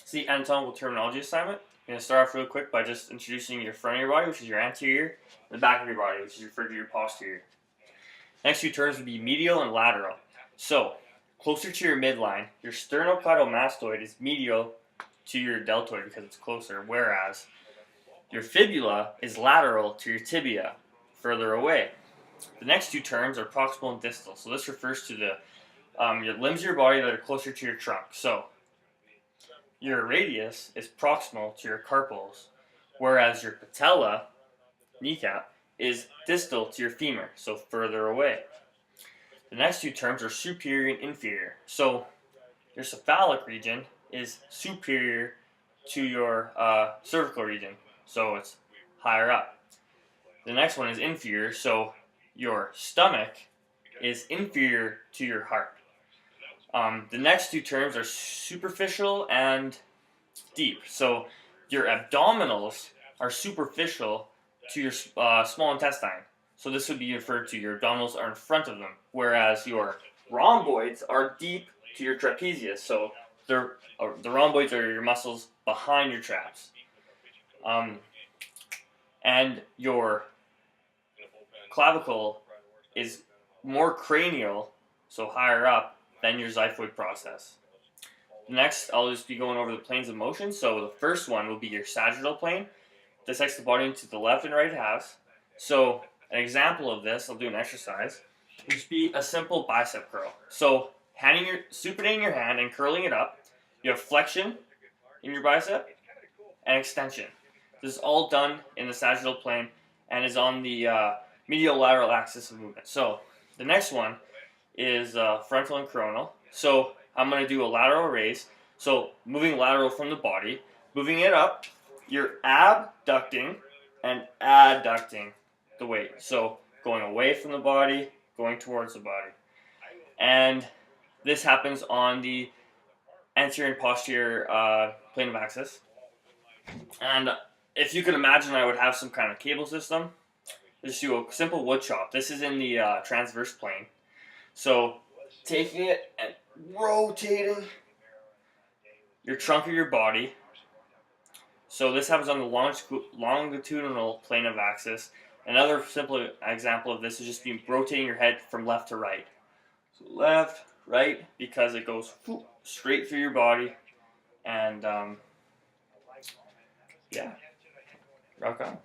It's the anatomical terminology assignment. I'm going to start off real quick by just introducing your front of your body, which is your anterior, and the back of your body, which is referred to your posterior. Next two terms would be medial and lateral. So, closer to your midline, your sternocleidomastoid is medial to your deltoid because it's closer, whereas your fibula is lateral to your tibia, further away. The next two terms are proximal and distal. So this refers to your limbs of your body that are closer to your trunk. So your radius is proximal to your carpals, whereas your patella, kneecap, is distal to your femur, so further away. The next two terms are superior and inferior. So your cephalic region is superior to your cervical region, so it's higher up. The next one is inferior, so your stomach is inferior to your heart. The next two terms are superficial and deep. So your abdominals are superficial to your small intestine. So this would be referred to, your abdominals are in front of them, whereas your rhomboids are deep to your trapezius. So the rhomboids are your muscles behind your traps. And your clavicle is more cranial, so higher up, than your xiphoid process. Next, I'll just be going over the planes of motion. So the first one will be your sagittal plane. Dissects the body into the left and right halves. So an example of this, I'll do an exercise, would just be a simple bicep curl. So supinating your hand and curling it up, you have flexion in your bicep and extension. This is all done in the sagittal plane and is on the medial lateral axis of movement. So the next one is frontal and coronal. So I'm going to do a lateral raise. So moving lateral from the body, moving it up, you're abducting and adducting the weight. So going away from the body, going towards the body. And this happens on the anterior and posterior plane of axis. And if you could imagine, I would have some kind of cable system. Just do a simple wood chop. This is in the transverse plane. So taking it and rotating your trunk of your body. So this happens on the longitudinal plane of axis. Another simple example of this is just rotating your head from left to right. So left, right, because it goes straight through your body. And yeah, rock on.